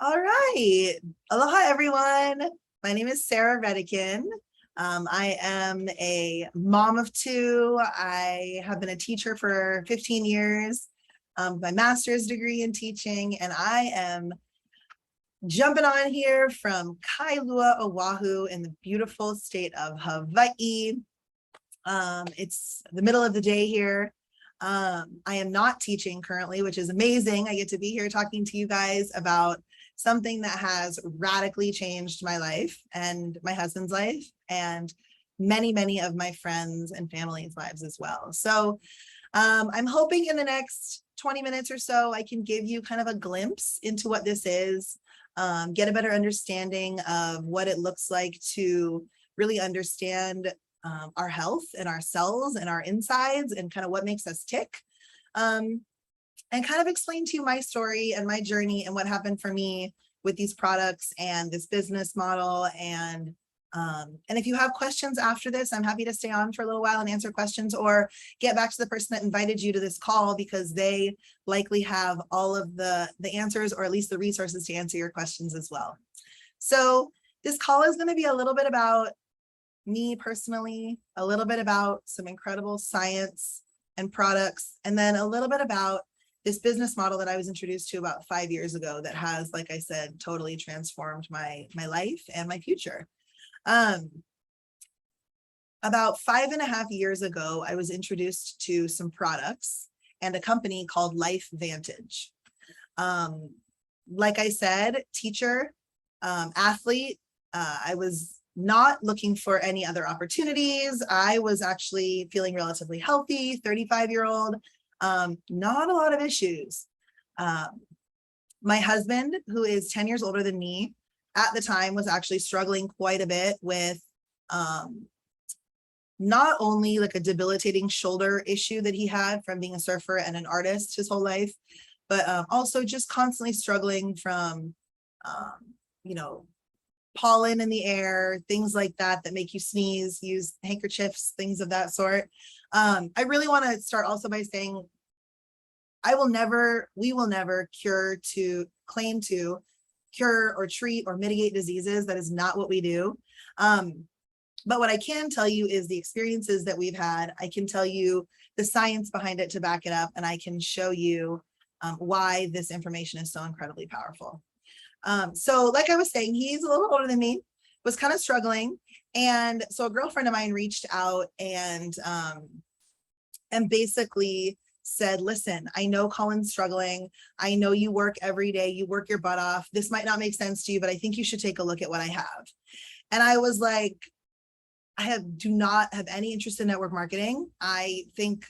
All right. Aloha, everyone. My name is Sarah Redican. I am a mom of two. I have been a teacher for 15 years, my master's degree in teaching, and I am jumping on here from Kailua, Oahu, in the beautiful state of Hawaii. It's the middle of the day here. I am not teaching currently, which is amazing. I get to be here talking to you guys about something that has radically changed my life and my husband's life and many of my friends and family's lives as well. So I'm hoping in the next 20 minutes or so, I can give you kind of a glimpse into what this is, get a better understanding of what it looks like to really understand our health and our cells and our insides and kind of what makes us tick. And kind of explain to you my story and my journey and what happened for me with these products and this business model. And if you have questions after this, I'm happy to stay on for a little while and answer questions or get back to the person that invited you to this call because they likely have all of the answers or at least the resources to answer your questions as well. So this call is going to be a little bit about me personally, a little bit about some incredible science and products, and then a little bit about this business model that I was introduced to about 5 years ago that has, like I said, totally transformed my life and my future. About 5.5 years ago, I was introduced to some products and a company called Life Vantage. Like I said, teacher, athlete, I was not looking for any other opportunities. I was actually feeling relatively healthy, 35-year-old, not a lot of issues. My husband, who is 10 years older than me, at the time was actually struggling quite a bit with not only like a debilitating shoulder issue that he had from being a surfer and an artist his whole life, but also just constantly struggling from, pollen in the air, things like that make you sneeze, use handkerchiefs, things of that sort. I really want to start also by saying we will never claim to cure or treat or mitigate diseases. That is not what we do. But what I can tell you is the experiences that we've had. I can tell you the science behind it to back it up, and I can show you why this information is so incredibly powerful. So like I was saying, he's a little older than me, was kind of struggling. And so a girlfriend of mine reached out and basically said, listen, I know Colin's struggling. I know you work every day. You work your butt off. This might not make sense to you, but I think you should take a look at what I have. And I was like, do not have any interest in network marketing. I think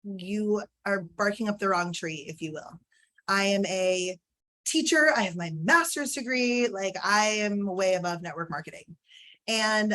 you are barking up the wrong tree, if you will. I am a teacher. I have my master's degree. Like I am way above network marketing. And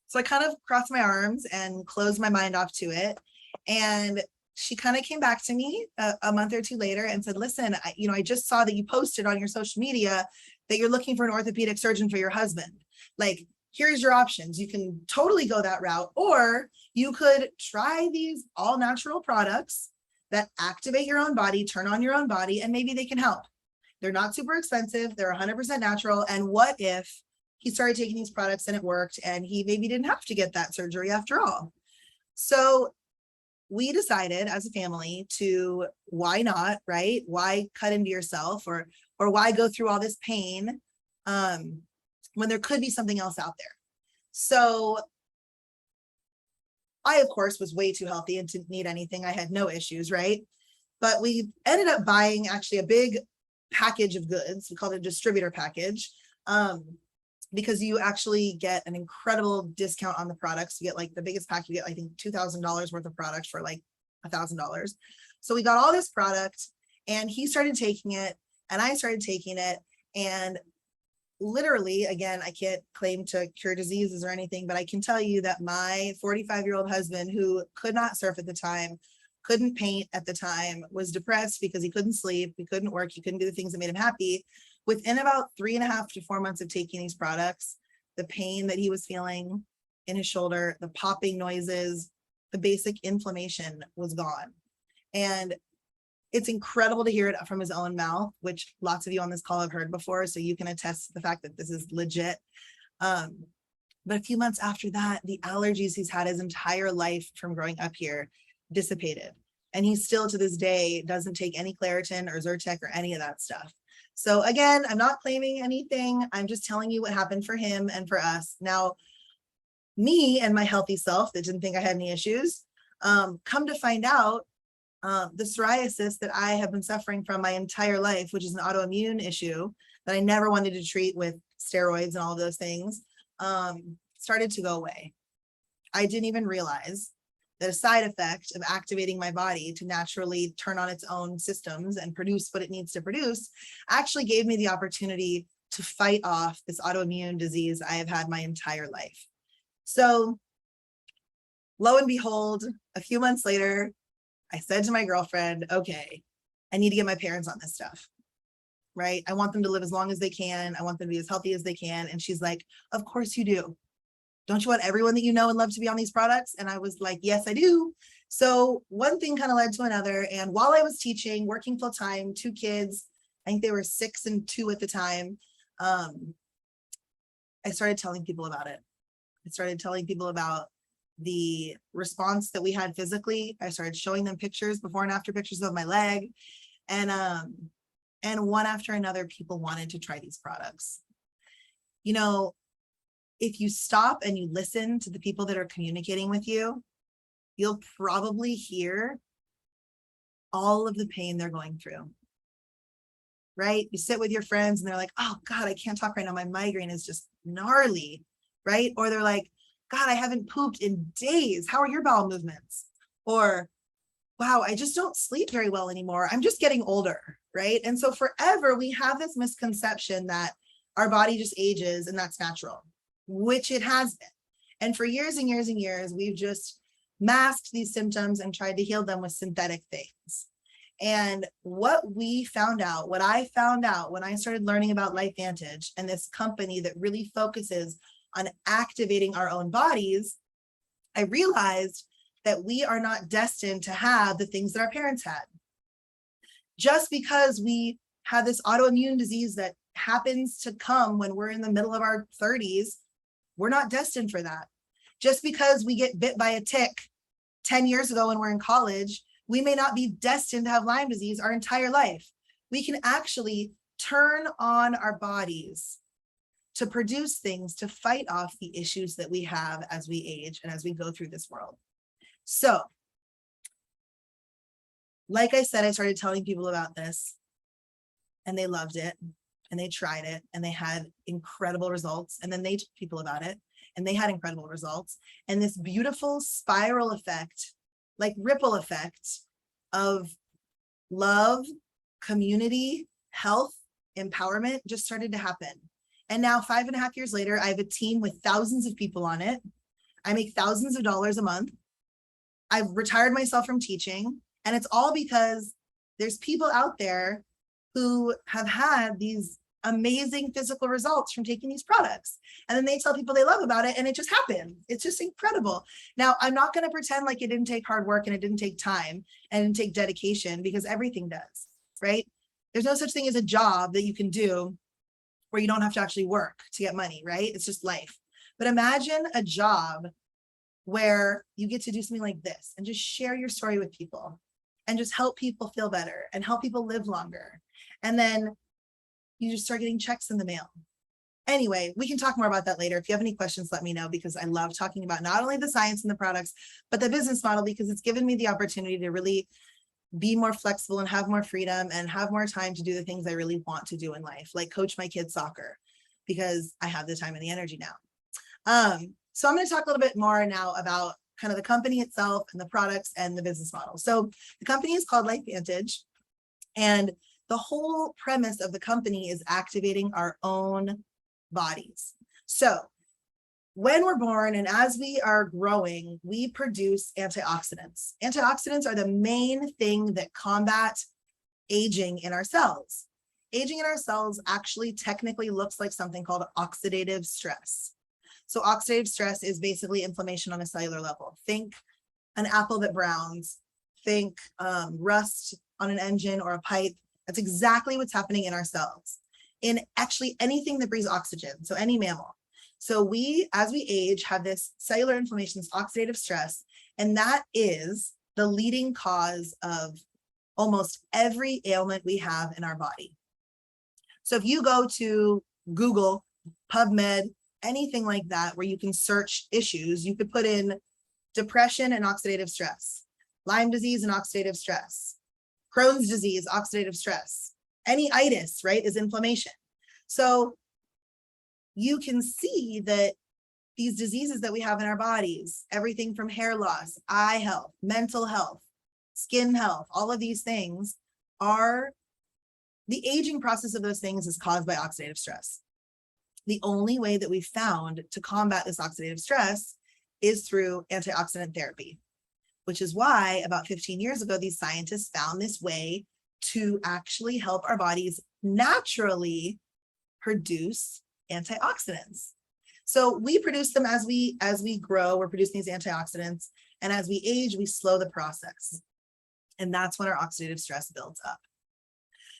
so I kind of crossed my arms and closed my mind off to it. And she kind of came back to me a month or two later and said, listen, I just saw that you posted on your social media that you're looking for an orthopedic surgeon for your husband. Like, here's your options. You can totally go that route, or you could try these all natural products that activate your own body, turn on your own body, and maybe they can help. They're not super expensive. They're 100% natural. And what if he started taking these products and it worked and he maybe didn't have to get that surgery after all? So we decided as a family to, why not, right? Why cut into yourself or why go through all this pain when there could be something else out there? So I, of course, was way too healthy and didn't need anything. I had no issues, right? But we ended up buying actually a big package of goods. We called it a distributor package because you actually get an incredible discount on the products. You get like the biggest pack, you get, I think, $2,000 worth of product for like $1,000. So we got all this product and he started taking it and I started taking it. And literally, again, I can't claim to cure diseases or anything, but I can tell you that my 45-year-old husband, who could not surf at the time, couldn't paint at the time, was depressed because he couldn't sleep, he couldn't work, he couldn't do the things that made him happy. Within about 3.5 to 4 months of taking these products, the pain that he was feeling in his shoulder, the popping noises, the basic inflammation was gone. And It's incredible to hear it from his own mouth, which lots of you on this call have heard before. So you can attest to the fact that this is legit. But a few months after that, the allergies he's had his entire life from growing up here dissipated. And he still to this day doesn't take any Claritin or Zyrtec or any of that stuff. So again, I'm not claiming anything. I'm just telling you what happened for him and for us. Now, me and my healthy self that didn't think I had any issues, come to find out the psoriasis that I have been suffering from my entire life, which is an autoimmune issue that I never wanted to treat with steroids and all of those things, started to go away. I didn't even realize that a side effect of activating my body to naturally turn on its own systems and produce what it needs to produce actually gave me the opportunity to fight off this autoimmune disease I have had my entire life. So lo and behold, a few months later, I said to my girlfriend, okay, I need to get my parents on this stuff, right? I want them to live as long as they can. I want them to be as healthy as they can. And she's like, of course you do. Don't you want everyone that you know and love to be on these products? And I was like, yes, I do. So one thing kind of led to another. And while I was teaching, working full time, 2 kids, I think they were 6 and 2 at the time, I started telling people about it. I started telling people about the response that we had physically. I started showing them pictures, before and after pictures of my leg. And one after another, people wanted to try these products. You know, if you stop and you listen to the people that are communicating with you, you'll probably hear all of the pain they're going through, right? You sit with your friends and they're like, oh God, I can't talk right now. My migraine is just gnarly, right? Or they're like, God, I haven't pooped in days. How are your bowel movements? Or, wow, I just don't sleep very well anymore. I'm just getting older, right? And so forever we have this misconception that our body just ages and that's natural, which it has been. And for years and years and years, we've just masked these symptoms and tried to heal them with synthetic things. And what I found out when I started learning about LifeVantage and this company that really focuses on activating our own bodies, I realized that we are not destined to have the things that our parents had. Just because we have this autoimmune disease that happens to come when we're in the middle of our 30s, we're not destined for that. Just because we get bit by a tick 10 years ago when we're in college, we may not be destined to have Lyme disease our entire life. We can actually turn on our bodies to produce things to fight off the issues that we have as we age and as we go through this world. So, like I said, I started telling people about this and they loved it and they tried it and they had incredible results. And then they told people about it and they had incredible results. And this beautiful spiral effect, like ripple effect of love, community, health, empowerment just started to happen. And now 5.5 years later, I have a team with thousands of people on it. I make thousands of dollars a month. I've retired myself from teaching. And it's all because there's people out there who have had these amazing physical results from taking these products. And then they tell people they love about it and it just happened. It's just incredible. Now, I'm not going to pretend like it didn't take hard work and it didn't take time and it didn't take dedication, because everything does, right? There's no such thing as a job that you can do where you don't have to actually work to get money, right? It's just life. But imagine a job where you get to do something like this and just share your story with people and just help people feel better and help people live longer. And then you just start getting checks in the mail. Anyway, we can talk more about that later. If you have any questions, let me know, because I love talking about not only the science and the products, but the business model, because it's given me the opportunity to really be more flexible and have more freedom and have more time to do the things I really want to do in life, like coach my kids' soccer, because I have the time and the energy now. So I'm going to talk a little bit more now about kind of the company itself and the products and the business model. So the company is called LifeVantage, and the whole premise of the company is activating our own bodies. So when we're born and as we are growing, we produce antioxidants. Antioxidants are the main thing that combat aging in our cells. Aging in our cells actually technically looks like something called oxidative stress. So oxidative stress is basically inflammation on a cellular level. Think an apple that browns. think rust on an engine or a pipe. That's exactly what's happening in our cells, in actually anything that breathes oxygen, so any mammal. So we, as we age, have this cellular inflammation, this oxidative stress, and that is the leading cause of almost every ailment we have in our body. So if you go to Google, PubMed, anything like that, where you can search issues, you could put in depression and oxidative stress, Lyme disease and oxidative stress, Crohn's disease, oxidative stress, any itis, right, is inflammation. So you can see that these diseases that we have in our bodies, everything from hair loss, eye health, mental health, skin health, all of these things are, the aging process of those things is caused by oxidative stress. The only way that we found to combat this oxidative stress is through antioxidant therapy, which is why about 15 years ago, these scientists found this way to actually help our bodies naturally produce antioxidants. So we produce them as we grow, we're producing these antioxidants, and as we age, we slow the process. And that's when our oxidative stress builds up.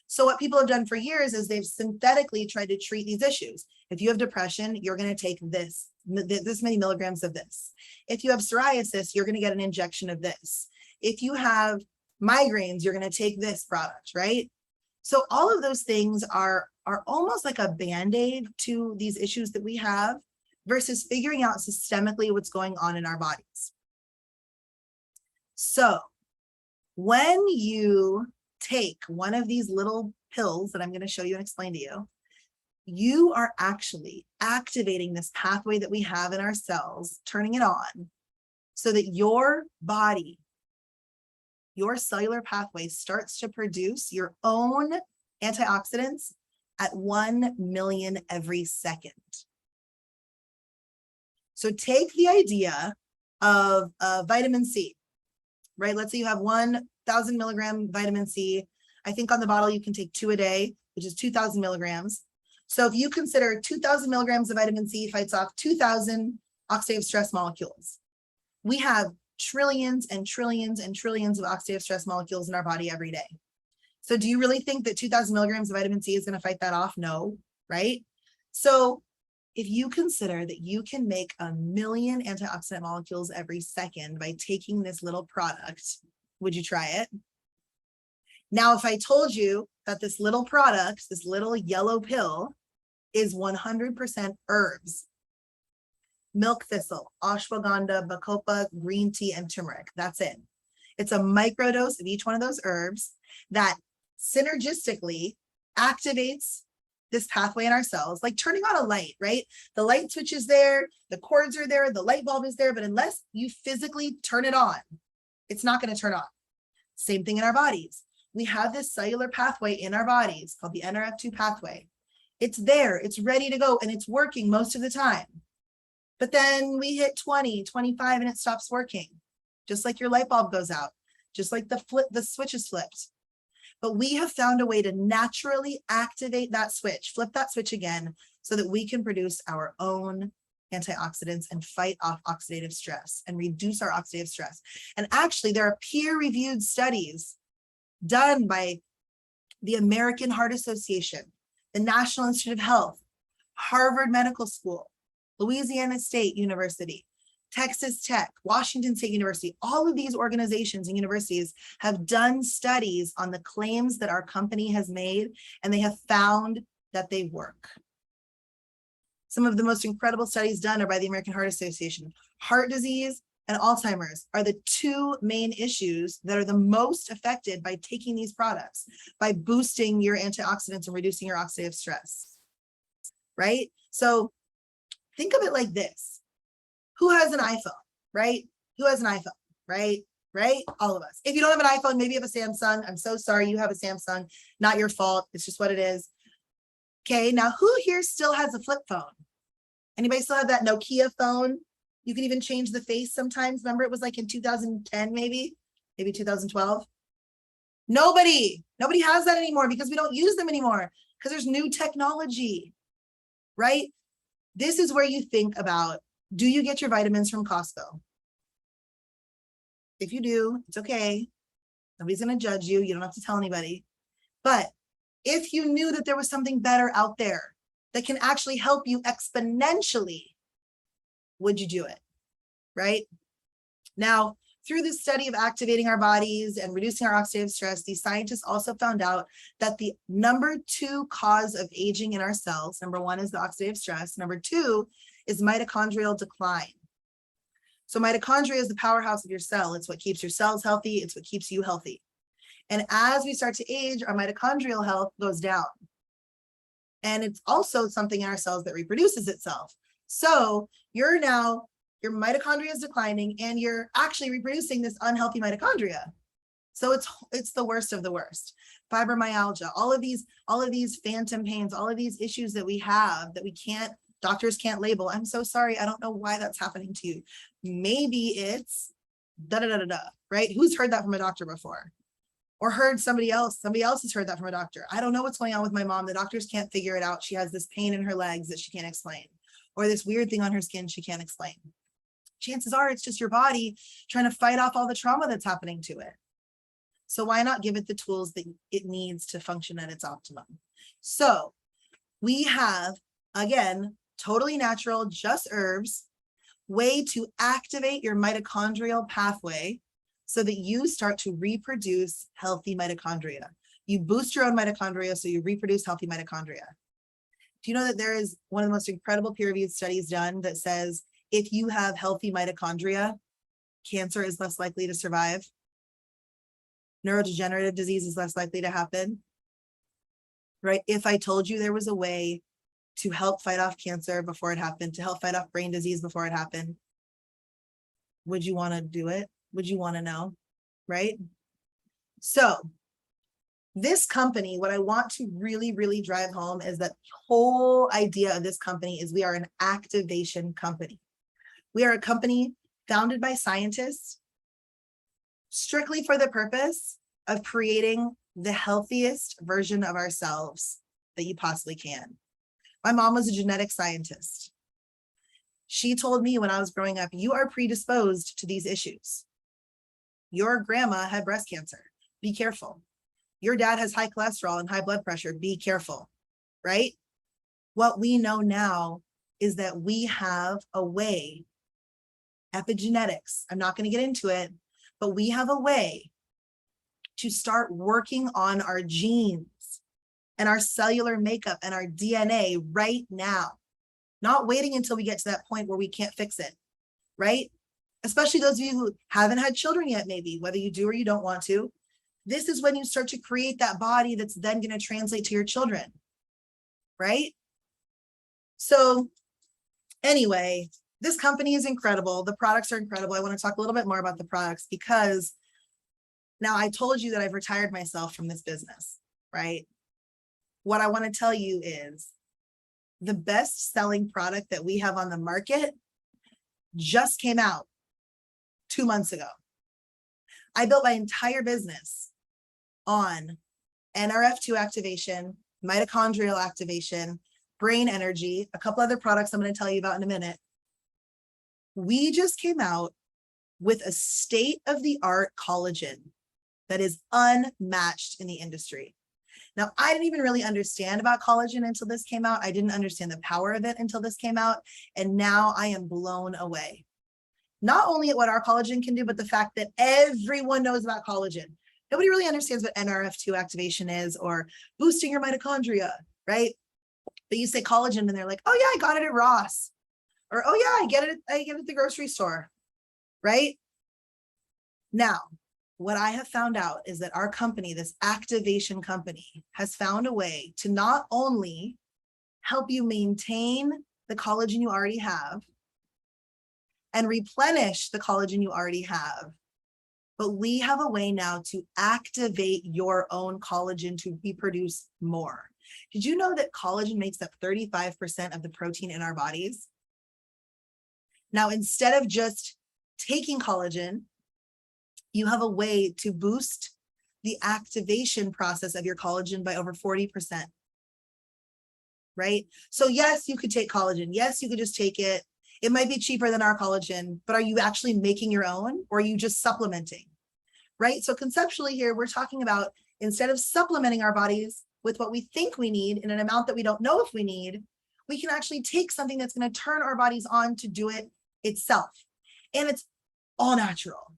So what people have done for years is they've synthetically tried to treat these issues. If you have depression, you're going to take this many milligrams of this. If you have psoriasis, you're going to get an injection of this. If you have migraines, you're going to take this product, right? So all of those things are almost like a Band-Aid to these issues that we have versus figuring out systemically what's going on in our bodies. So when you take one of these little pills that I'm going to show you and explain to you, you are actually activating this pathway that we have in our cells, turning it on so that your body, your cellular pathway starts to produce your own antioxidants at 1 million every second. So take the idea of vitamin C, right? Let's say you have 1,000 milligram vitamin C. I think on the bottle you can take 2 a day, which is 2,000 milligrams. So if you consider 2,000 milligrams of vitamin C fights off 2,000 oxidative stress molecules, we have trillions and trillions and trillions of oxidative stress molecules in our body every day. So do you really think that 2,000 milligrams of vitamin C is going to fight that off? No, right? So if you consider that you can make 1 million antioxidant molecules every second by taking this little product, would you try it? Now, if I told you that this little product, this little yellow pill, is 100% herbs, milk thistle, ashwagandha, bacopa, green tea, and turmeric, that's it. It's a microdose of each one of those herbs that synergistically activates this pathway in our cells, like turning on a light, right? The light switch is there, the cords are there, the light bulb is there, but unless you physically turn it on, it's not going to turn on. Same thing in our bodies. We have this cellular pathway in our bodies called the NRF2 pathway. It's there, it's ready to go, and it's working most of the time. But then we hit 20, 25, and it stops working. Just like your light bulb goes out, just like the switch is flipped. But we have found a way to naturally activate that switch, flip that switch again, so that we can produce our own antioxidants and fight off oxidative stress and reduce our oxidative stress. And actually, there are peer-reviewed studies done by the American Heart Association, the National Institute of Health, Harvard Medical School, Louisiana State University, Texas Tech, Washington State University. All of these organizations and universities have done studies on the claims that our company has made, and they have found that they work. Some of the most incredible studies done are by the American Heart Association. Heart disease and Alzheimer's are the two main issues that are the most affected by taking these products, by boosting your antioxidants and reducing your oxidative stress, right? So think of it like this. Who has an iPhone, right? Who has an iPhone, right? Right? All of us. If you don't have an iPhone, maybe you have a Samsung. I'm so sorry you have a Samsung. Not your fault. It's just what it is. Okay, now who here still has a flip phone? Anybody still have that Nokia phone? You can even change the face sometimes. Remember, it was like in 2010, maybe 2012. Nobody has that anymore because we don't use them anymore because there's new technology, right? This is where you think about, do you get your vitamins from Costco? If you do, it's okay. Nobody's going to judge you. You don't have to tell anybody. But if you knew that there was something better out there that can actually help you exponentially, would you do it? Right? Now, through this study of activating our bodies and reducing our oxidative stress, these scientists also found out that the number 2 cause of aging in our cells, number 1 is the oxidative stress, number 2 is mitochondrial decline. So mitochondria is the powerhouse of your cell. It's what keeps your cells healthy. It's what keeps you healthy. And as we start to age, our mitochondrial health goes down. And it's also something in our cells that reproduces itself. So your mitochondria is declining and you're actually reproducing this unhealthy mitochondria. So it's the worst of the worst. Fibromyalgia, all of these phantom pains, all of these issues that we have that doctors can't label. I'm so sorry. I don't know why that's happening to you. Maybe it's right? Who's heard that from a doctor before? Or heard somebody else has heard that from a doctor. I don't know what's going on with my mom. The doctors can't figure it out. She has this pain in her legs that she can't explain, or this weird thing on her skin she can't explain. Chances are it's just your body trying to fight off all the trauma that's happening to it. So why not give it the tools that it needs to function at its optimum? So we have, again, totally natural, just herbs, way to activate your mitochondrial pathway so that you start to reproduce healthy mitochondria. You boost your own mitochondria so you reproduce healthy mitochondria. Do you know that there is one of the most incredible peer-reviewed studies done that says if you have healthy mitochondria, cancer is less likely to survive. Neurodegenerative disease is less likely to happen, right? If I told you there was a way to help fight off cancer before it happened, to help fight off brain disease before it happened, would you want to do it? Would you want to know, right? So this company, what I want to really, really drive home is that the whole idea of this company is we are an activation company. We are a company founded by scientists strictly for the purpose of creating the healthiest version of ourselves that you possibly can. My mom was a genetic scientist. She told me when I was growing up, you are predisposed to these issues. Your grandma had breast cancer. Be careful. Your dad has high cholesterol and high blood pressure. Be careful, right? What we know now is that we have a way, epigenetics, I'm not going to get into it, but we have a way to start working on our genes and our cellular makeup and our DNA right now, not waiting until we get to that point where we can't fix it, right? Especially those of you who haven't had children yet, maybe, whether you do or you don't want to. This is when you start to create that body that's then going to translate to your children, right? So anyway, this company is incredible. The products are incredible. I want to talk a little bit more about the products because now I told you that I've retired myself from this business, right? What I want to tell you is the best selling product that we have on the market just came out 2 months ago. I built my entire business on NRF2 activation, mitochondrial activation, brain energy, a couple other products I'm going to tell you about in a minute. We just came out with a state-of-the-art collagen that is unmatched in the industry. Now, I didn't even really understand about collagen until this came out. I didn't understand the power of it until this came out. And now I am blown away. Not only at what our collagen can do, but the fact that everyone knows about collagen. Nobody really understands what NRF2 activation is or boosting your mitochondria, right? But you say collagen and they're like, oh yeah, I got it at Ross. Or, oh yeah, I get it at the grocery store, right? Now, what I have found out is that our company, this activation company, has found a way to not only help you maintain the collagen you already have and replenish the collagen you already have, but we have a way now to activate your own collagen to reproduce more. Did you know that collagen makes up 35% of the protein in our bodies? Now, instead of just taking collagen, you have a way to boost the activation process of your collagen by over 40%, right? So yes, you could take collagen. Yes, you could just take it. It might be cheaper than our collagen, but are you actually making your own or are you just supplementing, right? So conceptually here, we're talking about instead of supplementing our bodies with what we think we need in an amount that we don't know if we need, we can actually take something that's going to turn our bodies on to do it itself. And it's all natural,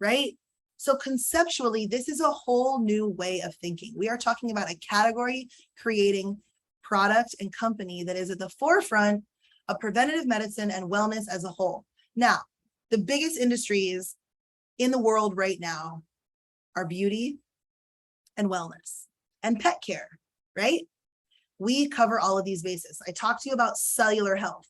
right? So conceptually, this is a whole new way of thinking. We are talking about a category creating product and company that is at the forefront of preventative medicine and wellness as a whole. Now, the biggest industries in the world right now are beauty and wellness and pet care, right? We cover all of these bases. I talked to you about cellular health,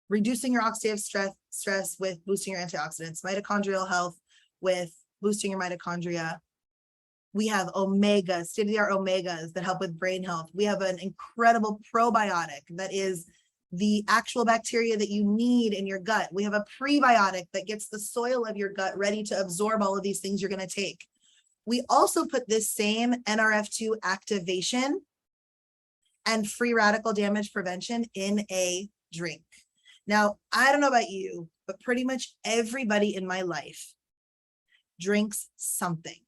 reducing your oxidative stress with boosting your antioxidants, mitochondrial health with boosting your mitochondria. We have omega, state-of-the-art omegas that help with brain health. We have an incredible probiotic that is the actual bacteria that you need in your gut. We have a prebiotic that gets the soil of your gut ready to absorb all of these things you're going to take. We also put this same NRF2 activation and free radical damage prevention in a drink. Now, I don't know about you, but pretty much everybody in my life drinks something,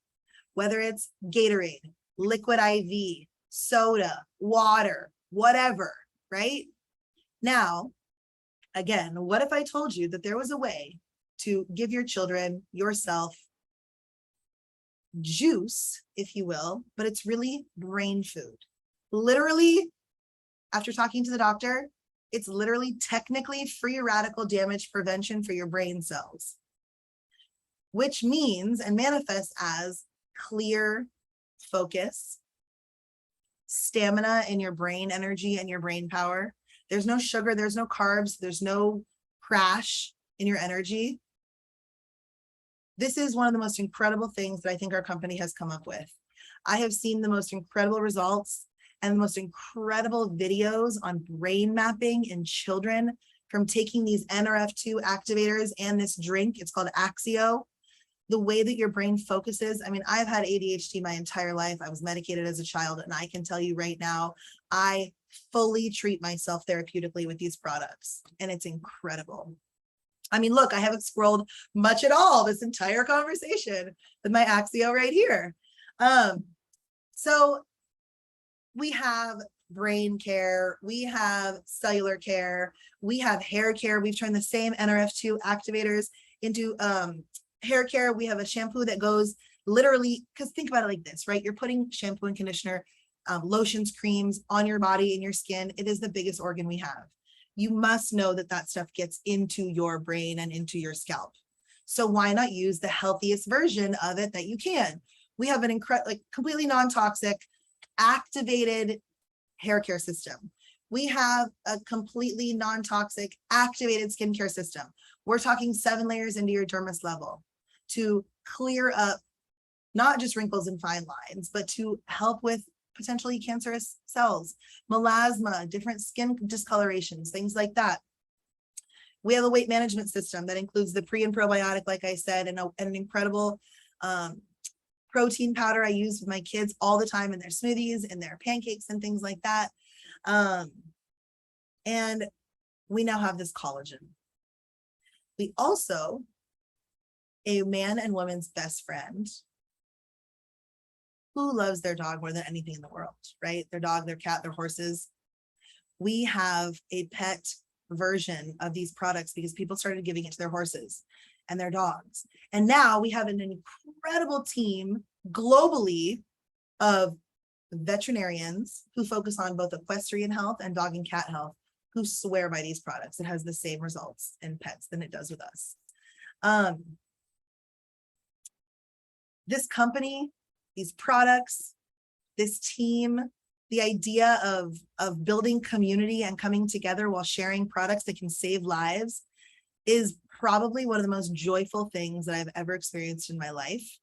whether it's Gatorade, liquid IV, soda, water, whatever, right? Now, again, what if I told you that there was a way to give your children, yourself, juice, if you will, but it's really brain food. Literally, after talking to the doctor, it's literally technically free radical damage prevention for your brain cells, which means and manifests as clear focus, stamina in your brain energy and your brain power. There's no sugar, there's no carbs, there's no crash in your energy. This is one of the most incredible things that I think our company has come up with. I have seen the most incredible results and the most incredible videos on brain mapping in children from taking these NRF2 activators and this drink. It's called Axio. The way that your brain focuses. I mean, I've had ADHD my entire life. I was medicated as a child, and I can tell you right now, I fully treat myself therapeutically with these products, and it's incredible. I mean, look, I haven't scrolled much at all this entire conversation with my Axio right here. So we have brain care, we have cellular care, we have hair care. We've turned the same NRF2 activators into hair care. We have a shampoo that goes literally, because think about it like this, right? You're putting shampoo and conditioner, lotions, creams on your body, in your skin. It is the biggest organ we have. You must know that that stuff gets into your brain and into your scalp. So why not use the healthiest version of it that you can? We have an incredible, like completely non-toxic, activated hair care system. We have a completely non-toxic, activated skincare system. We're talking 7 layers into your dermis level to clear up not just wrinkles and fine lines, but to help with potentially cancerous cells, melasma, different skin discolorations, things like that. We have a weight management system that includes the pre and probiotic, like I said, and an incredible protein powder I use with my kids all the time in their smoothies and their pancakes and things like that. And we now have this collagen. We also, a man and woman's best friend who loves their dog more than anything in the world, right? Their dog, their cat, their horses. We have a pet version of these products because people started giving it to their horses and their dogs. And now we have an incredible team globally of veterinarians who focus on both equestrian health and dog and cat health, who swear by these products. It has the same results in pets than it does with us. This company, these products, this team, the idea of building community and coming together while sharing products that can save lives is probably one of the most joyful things that I've ever experienced in my life.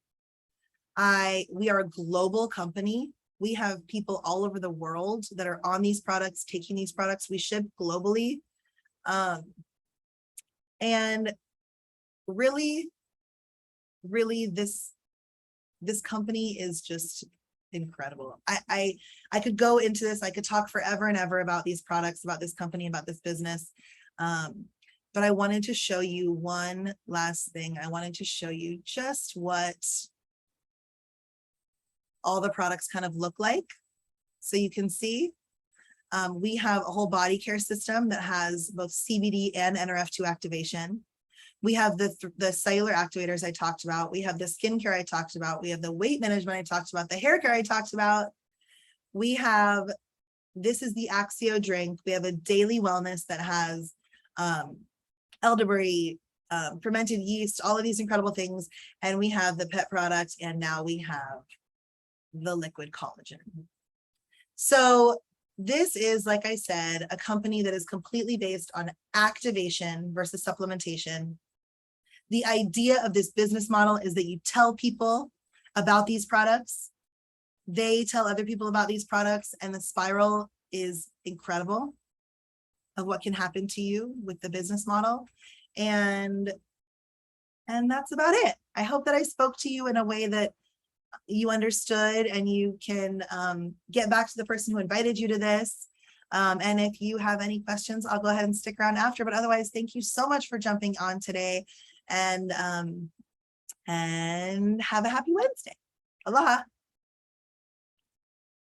We are a global company. We have people all over the world that are on these products, taking these products. We ship globally. And really, this company is just incredible. I could go into this. I could talk forever and ever about these products, about this company, about this business. But I wanted to show you one last thing. I wanted to show you just what all the products kind of look like. So you can see we have a whole body care system that has both CBD and NRF2 activation. We have the cellular activators I talked about. We have the skincare I talked about. We have the weight management I talked about, the hair care I talked about. We have, this is the Axio drink. We have a daily wellness that has elderberry, fermented yeast, all of these incredible things. And we have the pet product, and now we have the liquid collagen. So this is, like I said, a company that is completely based on activation versus supplementation. The idea of this business model is that you tell people about these products, they tell other people about these products, and the spiral is incredible of what can happen to you with the business model. And that's about it. I hope that I spoke to you in a way that you understood, and you can get back to the person who invited you to this. And if you have any questions, I'll go ahead and stick around after. But otherwise, thank you so much for jumping on today, and have a happy Wednesday. Aloha.